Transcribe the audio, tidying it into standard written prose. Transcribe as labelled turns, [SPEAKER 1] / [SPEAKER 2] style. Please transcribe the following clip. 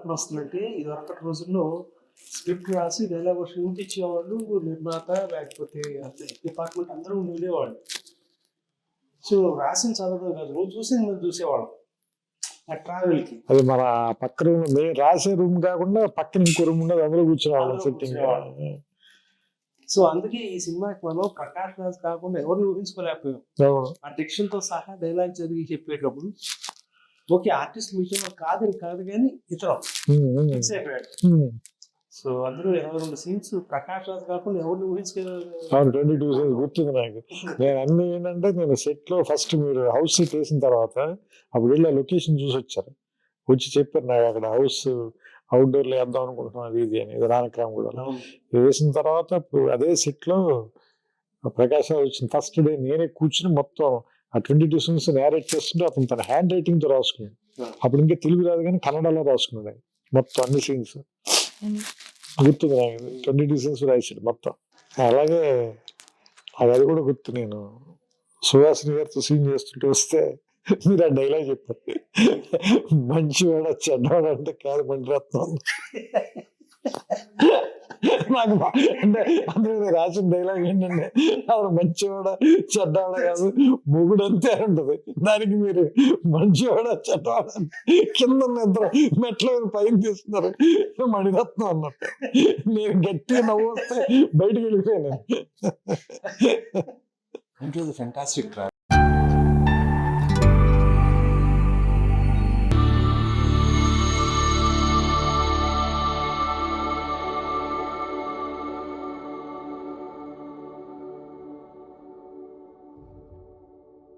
[SPEAKER 1] మార్పులు వస్తుందంటే ఇదివరకటి రోజుల్లో స్క్రిప్ట్ రాసి డైలాగ్ షూట్ ఇచ్చేవాళ్ళు, నిర్మాత లేకపోతే డిపార్ట్మెంట్ అందరూ ఉండేవాళ్ళు. సో రాసిన చదవడం కాదు, రోజు చూసింది మేము చూసేవాళ్ళం ఆ ట్రావెల్కి.
[SPEAKER 2] అది మన పక్క రూమ్, మేము రాసే రూమ్ కాకుండా పక్కన ఇంకో రూమ్ ఉండదు, అందులో కూర్చునేవాళ్ళం
[SPEAKER 1] అందులో
[SPEAKER 2] సెట్టింగ్.
[SPEAKER 1] కూర్చునేవాళ్ళం. సో అందుకే ఈ సినిమాకి మనం ప్రకాష్ రాజ్ కాకుండా ఎవరిని ఊహించుకోలేకపోయాం.
[SPEAKER 2] అవును.
[SPEAKER 1] ఆ డిక్షన్ తో సహా డైలాగ్ చదివి చెప్పేటప్పుడు ఓకే ఆర్టిస్ట్ విషయంలో కాదని కాదు కానీ ఇతరం ఫిక్స్ అయిపోయాడు. సో అందులో 22 సీన్స్ ప్రకాష్ రాజ్ కాకుండా ఎవరిని ఊహించుకోలేదు.
[SPEAKER 2] అవును, 22 సీన్స్ గుర్తుంది నాకు. నేను అన్ని ఏంటంటే, నేను సెట్ లో ఫస్ట్ మీరు హౌస్ సెట్ వేసిన తర్వాత అప్పుడు వెళ్ళి లొకేషన్ చూసి వచ్చారు, వచ్చి చెప్పారు నాకు అక్కడ హౌస్ అవుట్డోర్లో వేద్దాం అనుకుంటున్నాం అది ఇది అని, రానక్రామ్ కూడా వేసిన తర్వాత ఇప్పుడు అదే సెట్ లో ప్రకాష్ రాజ్ వచ్చిన ఫస్ట్ డే నేనే కూర్చుని మొత్తం ఆ 22 సీన్స్ నేరేట్ చేస్తుంటే అతను తన హ్యాండ్ రైటింగ్ తో రాసుకున్నాడు. అప్పుడు ఇంకా తెలుగు రాదు కానీ కన్నడలో రాసుకున్నాడు ఆయన మొత్తం అన్ని సీన్స్. గుర్తుంది నాకు, 22 సీన్స్ రాశాడు మొత్తం. అలాగే అది కూడా గుర్తు. నేను సుహాసిని గారితో సీన్ చేస్తుంటే వస్తే మీరు ఆ డైలాగ్ చెప్పారు, మంచివాడ చెడ్డవాడ అంటే కాదు మణిరత్నం. నాకు అంటే అందులో రాసిన డైలాగ్ ఏంటంటే, అసలు మంచివాడ చెడ్డవాడ కాదు మొగుడు అంతే ఉంటది, దానికి మీరు మంచివాడ చెడ్డవాడ కింద ఇద్దరు మెట్ల మీద పైన తీస్తున్నారు మణిరత్నం అన్నట్టు. నేను గట్టిగా నవ్వు వస్తే బయటకు వెళ్ళిపోయాను.
[SPEAKER 3] It was a fantastic track.